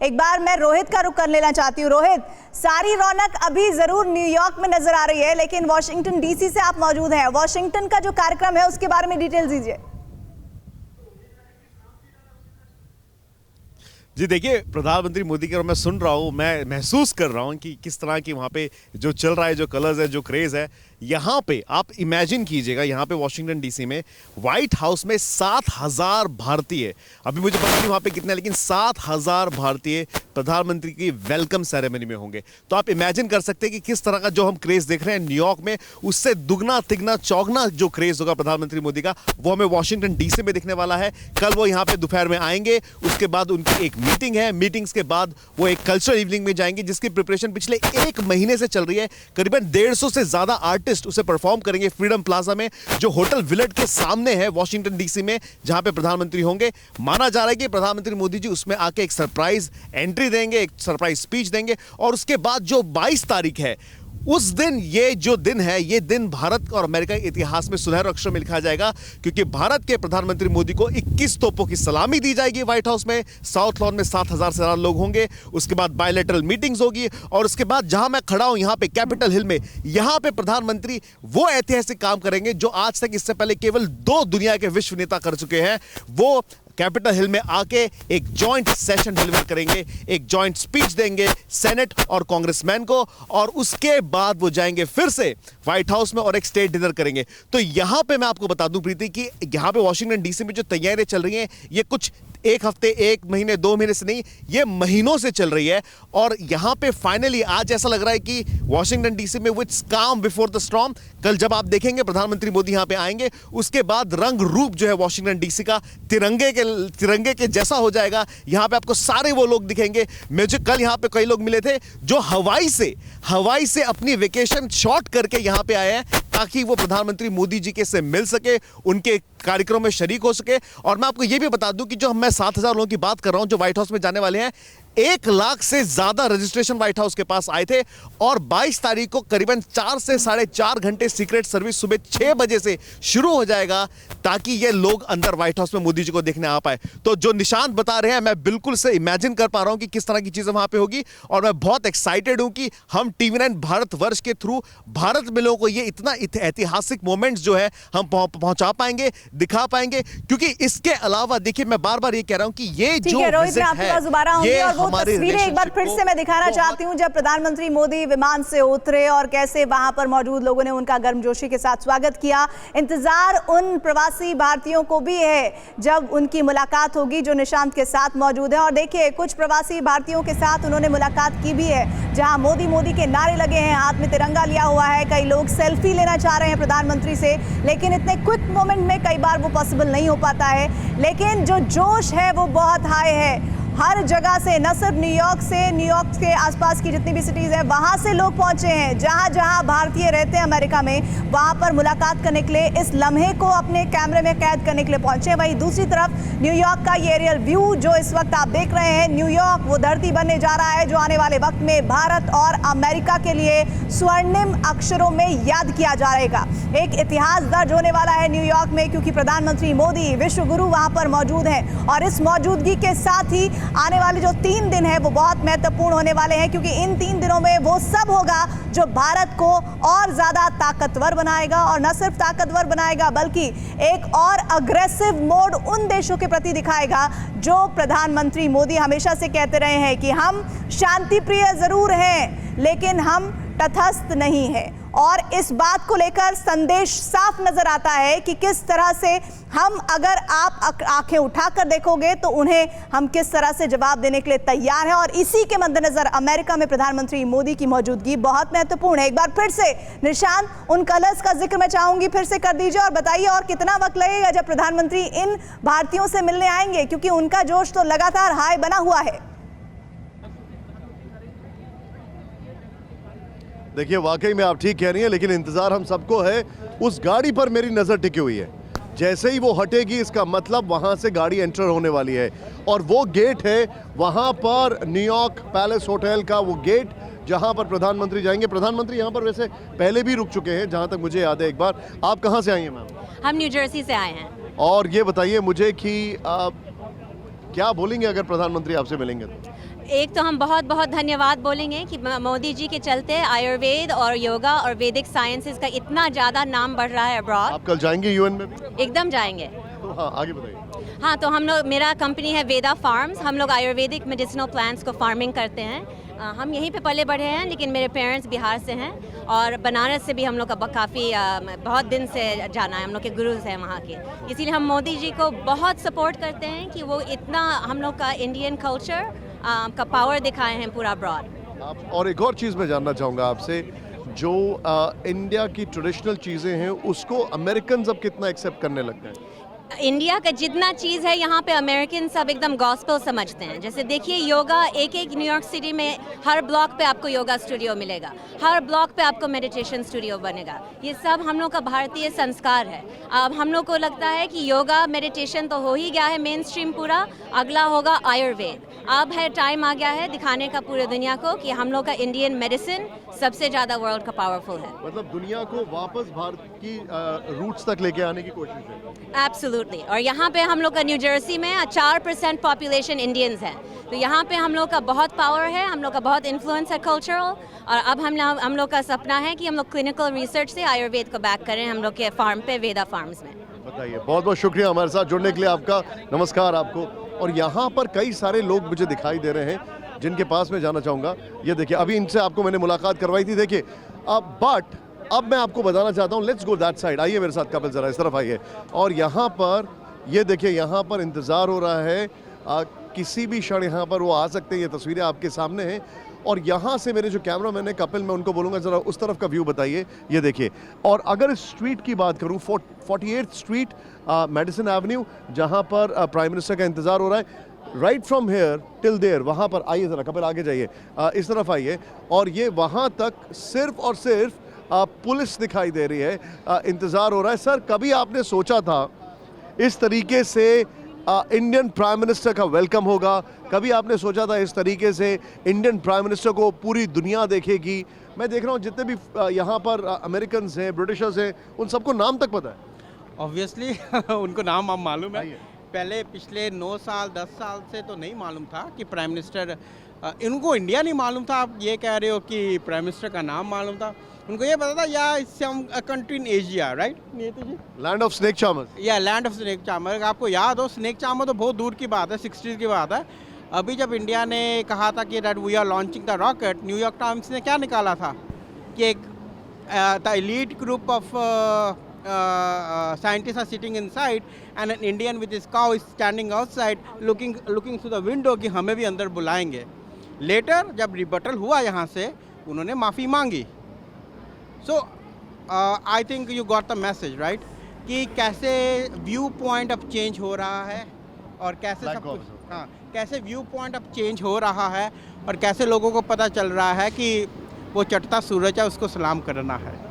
एक बार मैं रोहित का रुख कर लेना चाहती हूँ। रोहित, सारी रौनक अभी जरूर न्यूयॉर्क में नजर आ रही है, लेकिन वॉशिंगटन डीसी से आप मौजूद हैं। वॉशिंगटन का जो कार्यक्रम है उसके बारे में डिटेल दीजिए। जी देखिए, प्रधानमंत्री मोदी के मैं सुन रहा हूँ, मैं महसूस कर रहा हूँ कि किस तरह की वहाँ पे जो चल रहा है, जो कलर्स है, जो क्रेज़ है। यहाँ पे आप इमेजिन कीजिएगा, यहाँ पे वॉशिंगटन डीसी में व्हाइट हाउस में 7,000 भारतीय, अभी मुझे पता नहीं वहाँ पे कितने, लेकिन 7,000 भारतीय प्रधानमंत्री की वेलकम सेरेमनी में होंगे। तो आप इमेजिन कर सकते हैं कि किस तरह का जो हम क्रेज़ देख रहे हैं न्यूयॉर्क में, उससे दुगना तिगना चौगना जो क्रेज़ होगा प्रधानमंत्री मोदी का, वो हमें वॉशिंगटन डीसी में दिखने वाला है। कल वो यहाँ पे दोपहर में आएंगे, उसके बाद उनकी एक मीटिंग है, मीटिंग्स के बाद वो एक कल्चरल इवनिंग में जाएंगे, जिसकी प्रिपरेशन पिछले 1 महीने से चल रही है। करीबन 150 से ज्यादा आर्टिस्ट उसे परफॉर्म करेंगे फ्रीडम प्लाजा में, जो होटल विलेट के सामने है वॉशिंगटन डीसी में, जहां पे प्रधानमंत्री होंगे। माना जा रहा है कि प्रधानमंत्री मोदी जी उसमें आके एक सरप्राइज एंट्री देंगे, एक सरप्राइज स्पीच देंगे, और उसके बाद जो 22 तारीख है उस दिन, ये जो दिन है, ये दिन भारत और अमेरिका के इतिहास में सुनहरे अक्षरों में लिखा जाएगा, क्योंकि भारत के प्रधानमंत्री मोदी को 21 तोपों की सलामी दी जाएगी व्हाइट हाउस में। साउथ लॉन में 7,000 से ज्यादा लोग होंगे। उसके बाद बायलैटरल मीटिंग्स होगी, और उसके बाद जहां मैं खड़ा हूं यहां पे कैपिटल हिल में, यहां पे प्रधानमंत्री वो ऐतिहासिक काम करेंगे जो आज तक इससे पहले केवल 2 दुनिया के विश्व नेता कर चुके हैं। वो कैपिटल हिल में आके एक जॉइंट सेशन डिलीवर करेंगे, एक जॉइंट स्पीच देंगे सेनेट और कांग्रेसमैन को, और उसके बाद वो जाएंगे फिर से व्हाइट हाउस में और एक स्टेट डिनर करेंगे। तो यहां पे मैं आपको बता दूं प्रीति कि यहां पे वॉशिंगटन डीसी में जो तैयारियां चल रही हैं, ये कुछ 1 हफ्ते, 1 महीने, 2 महीने से नहीं, ये महीनों से चल रही है। और यहां पे फाइनली आज ऐसा लग रहा है कि वॉशिंगटन डीसी में विच काम बिफोर द स्टॉर्म, कल जब आप देखेंगे प्रधानमंत्री मोदी यहां पे आएंगे, उसके बाद रंग रूप जो है वॉशिंगटन डीसी का तिरंगे के जैसा हो जाएगा। यहां पे आपको सारे वो लोग दिखेंगे। मुझे कल यहां पे कई लोग मिले थे जो हवाई से अपनी वेकेशन शॉर्ट करके यहां पे आए हैं, ताकि वो प्रधानमंत्री मोदी जी के से मिल सके, उनके कार्यक्रम में शरीक हो सके। और मैं आपको ये भी बता दूं कि जो मैं 7,000 लोगों की बात कर रहा हूं जो व्हाइट हाउस में जाने वाले हैं, 1 लाख से ज्यादा रजिस्ट्रेशन व्हाइट हाउस के पास आए थे, और 22 तारीख को करीबन 4 से 4.5 घंटे सीक्रेट सर्विस सुबह 6 बजे से शुरू हो जाएगा, ताकि ये लोग अंदर व्हाइट हाउस में मोदी जी को देखने आ पाए। तो जो निशांत बता रहे हैं, मैं बिल्कुल से इमेजिन कर पा रहा हूं कि किस तरह की चीजें वहां पे होगी, और मैं बहुत एक्साइटेड हूं कि हम TV9 भारतवर्ष के थ्रू भारत में लोगों को ये इतना ऐतिहासिक मोमेंट्स जो है हम पहुंचा पाएंगे, दिखा पाएंगे। क्योंकि इसके अलावा देखिए, मैं बार बार ये कह रहा हूं कि ये जो विजिट है, ये तस्वीरें एक बार फिर से मैं दिखाना चाहती हूं, जब प्रधानमंत्री मोदी विमान से उतरे और कैसे वहां पर मौजूद लोगों ने उनका गर्मजोशी के साथ स्वागत किया। इंतजार उन प्रवासी भारतीयों को भी है जब उनकी मुलाकात होगी, जो निशांत के साथ मौजूद है। और देखिए, कुछ प्रवासी भारतीयों के साथ उन्होंने मुलाकात की भी है, जहां मोदी मोदी के नारे लगे हैं, हाथ में तिरंगा लिया हुआ है। कई लोग सेल्फी लेना चाह रहे हैं प्रधानमंत्री से, लेकिन इतने क्विक मोमेंट में कई बार वो पॉसिबल नहीं हो पाता है। लेकिन जो जोश है वो बहुत हाई है। हर जगह से, न सिर्फ न्यूयॉर्क के आसपास की जितनी भी सिटीज है, वहां से लोग पहुंचे हैं। जहां जहां भारतीय रहते हैं अमेरिका में, वहां पर मुलाकात करने के लिए, इस लम्हे को अपने कैमरे में कैद करने के लिए पहुंचे हैं। वहीं दूसरी तरफ न्यूयॉर्क का ये एरियल व्यू जो इस वक्त आप देख रहे हैं, न्यूयॉर्क वो धरती बनने जा रहा है जो आने वाले वक्त में भारत और अमेरिका के लिए स्वर्णिम अक्षरों में याद किया जाएगा। एक इतिहास दर्ज होने वाला है न्यूयॉर्क में, क्योंकि प्रधानमंत्री मोदी विश्व गुरु वहां पर मौजूद हैं। और इस मौजूदगी के साथ ही आने वाले जो 3 दिन है वो बहुत महत्वपूर्ण होने वाले हैं, क्योंकि इन 3 दिनों में वो सब होगा जो भारत को और ज्यादा ताकतवर बनाएगा। और न सिर्फ ताकतवर बनाएगा, बल्कि एक और अग्रेसिव मोड उन देशों के प्रति दिखाएगा जो प्रधानमंत्री मोदी हमेशा से कहते रहे हैं कि हम शांति प्रिय जरूर हैं, लेकिन हम तटस्थ नहीं है। और इस बात को लेकर संदेश साफ नजर आता है कि किस तरह से हम, अगर आप आंखें उठाकर देखोगे तो उन्हें हम किस तरह से जवाब देने के लिए तैयार हैं। और इसी के मद्देनजर अमेरिका में प्रधानमंत्री मोदी की मौजूदगी बहुत महत्वपूर्ण है। एक बार फिर से निशांत, उन कलर्स का जिक्र मैं चाहूंगी फिर से कर दीजिए, और बताइए और कितना वक्त लगेगा जब प्रधानमंत्री इन भारतीयों से मिलने आएंगे, क्योंकि उनका जोश तो लगातार हाई बना हुआ है। देखिए, वाकई में आप ठीक कह रही हैं, लेकिन इंतजार हम सबको है। उस गाड़ी पर मेरी नजर टिकी हुई है, जैसे ही वो हटेगी इसका मतलब वहां से गाड़ी एंटर होने वाली है। और वो गेट है वहां पर, न्यूयॉर्क पैलेस होटल का वो गेट, जहां पर प्रधानमंत्री जाएंगे। प्रधानमंत्री यहां पर वैसे पहले भी रुक चुके हैं, जहां तक मुझे याद है। एक बार, आप कहां से आई हैं मैम? हम न्यू जर्सी से आए हैं। और ये बताइए मुझे कि क्या बोलेंगे अगर प्रधानमंत्री आपसे मिलेंगे तो? एक तो हम बहुत बहुत धन्यवाद बोलेंगे कि मोदी जी के चलते आयुर्वेद और योगा और वैदिक साइंसेज का इतना ज़्यादा नाम बढ़ रहा है अब्रॉड। आप कल जाएंगे यूएन में भी? एकदम जाएंगे। तो हाँ, आगे बताइए। हाँ, तो हम लोग, मेरा कंपनी है वेदा फार्म्स, हम लोग आयुर्वेदिक मेडिसिनल प्लांट्स को फार्मिंग करते हैं। हम यहीं पे पले बढ़े हैं, लेकिन मेरे पेरेंट्स बिहार से हैं और बनारस से भी हम लोग का काफ़ी बहुत दिन से जाना है, हम लोग के गुरुज हैं वहाँ के। इसीलिए हम मोदी जी को बहुत सपोर्ट करते हैं कि वो इतना हम लोग का इंडियन कल्चर का पावर दिखाए हैं पूरा अब्रॉड। आप और एक और चीज़ मैं जानना चाहूँगा आपसे, जो इंडिया की ट्रेडिशनल चीज़ें हैं उसको अमेरिकन अब कितना एक्सेप्ट करने लग गए हैं? इंडिया का जितना चीज़ है यहाँ पे अमेरिकन सब एकदम गॉस्पेल समझते हैं। जैसे देखिए योगा, एक न्यूयॉर्क सिटी में हर ब्लॉक पे आपको योगा स्टूडियो मिलेगा, हर ब्लॉक पे आपको मेडिटेशन स्टूडियो बनेगा। ये सब हम लोग का भारतीय संस्कार है। अब हम लोग को लगता है कि योगा मेडिटेशन तो हो ही गया है मेन स्ट्रीम पूरा, अगला होगा आयुर्वेद। अब है टाइम आ गया है दिखाने का पूरे दुनिया को कि हम लोग का इंडियन मेडिसिन सबसे ज़्यादा वर्ल्ड का पावरफुल है। मतलब दुनिया को वापस भारत की रूट्स तक लेके आने की कोशिश है। एब्सोल्युटली। और यहाँ पे हम लोग का न्यू जर्सी में 4% पॉपुलेशन इंडियंस है, तो यहाँ पे हम लोग का बहुत पावर है, हम लोग का बहुत इन्फ्लुएंस है कल्चरल। और अब हम लोग का सपना है कि हम लोग क्लिनिकल रिसर्च से आयुर्वेद को बैक करें हम लोग के फार्म पे, वेदा फार्म्स में। बताइए, बहुत बहुत शुक्रिया हमारे साथ जुड़ने के लिए आपका। नमस्कार आपको। और यहाँ पर कई सारे लोग मुझे दिखाई दे रहे हैं जिनके पास मैं जाना चाहूँगा। ये देखिए, अभी इनसे आपको मैंने मुलाकात करवाई थी। देखिए अब मैं आपको बताना चाहता हूँ, लेट्स गो दैट साइड। आइए मेरे साथ कपिल, जरा इस तरफ आइए। और यहाँ पर ये देखिए, यहाँ पर इंतज़ार हो रहा है, किसी भी क्षण यहाँ पर वो आ सकते हैं। ये तस्वीरें आपके सामने हैं। और यहाँ से मेरे जो कैमरामैन है कपिल, मैं उनको बोलूँगा ज़रा उस तरफ का व्यू बताइए। ये देखिए, और अगर इस स्ट्रीट की बात करूँ, 48th स्ट्रीट, मेडिसिन एवेन्यू, जहाँ पर प्राइम मिनिस्टर का इंतज़ार हो रहा है, right from here till there, वहाँ पर आइए ज़रा कपिल, आगे जाइए, इस तरफ आइए। और ये वहाँ तक सिर्फ और सिर्फ पुलिस दिखाई दे रही है, इंतज़ार हो रहा है। सर, कभी आपने सोचा था इस तरीके से इंडियन प्राइम मिनिस्टर का वेलकम होगा? कभी आपने सोचा था इस तरीके से इंडियन प्राइम मिनिस्टर को पूरी दुनिया देखेगी? मैं देख रहा हूँ जितने भी यहाँ पर अमेरिकन हैं, ब्रिटिशर्स हैं, उन सबको नाम तक पता है। ऑब्वियसली उनको नाम अब मालूम है। पहले पिछले 9 साल 10 साल से तो नहीं मालूम था कि प्राइम मिनिस्टर, इनको इंडिया नहीं मालूम था। आप ये कह रहे हो कि प्राइम मिनिस्टर का नाम मालूम था। उनको ये पता था या it's a country in Asia, right Neetu ji? Land of snake charmers. या लैंड ऑफ स्नेक चार्मर। आपको याद हो, स्नेक चार्मर तो बहुत दूर की बात है, 60s की बात है। अभी जब इंडिया ने कहा था कि that we are launching the rocket, New York Times ने क्या निकाला था कि एक the elite group of scientists are sitting inside and an Indian with his cow is standing outside looking through the window कि हमें भी अंदर बुलाएंगे। लेटर जब रिबटल हुआ यहाँ से, उन्होंने माफ़ी मांगी। So I think you got the message, right? कि कैसे व्यू पॉइंट अब चेंज हो रहा है और कैसे सब कुछ, हाँ, कैसे व्यू पॉइंट अब चेंज हो रहा है और कैसे लोगों को पता चल रहा है कि वो चटता सूरज है, उसको सलाम करना है।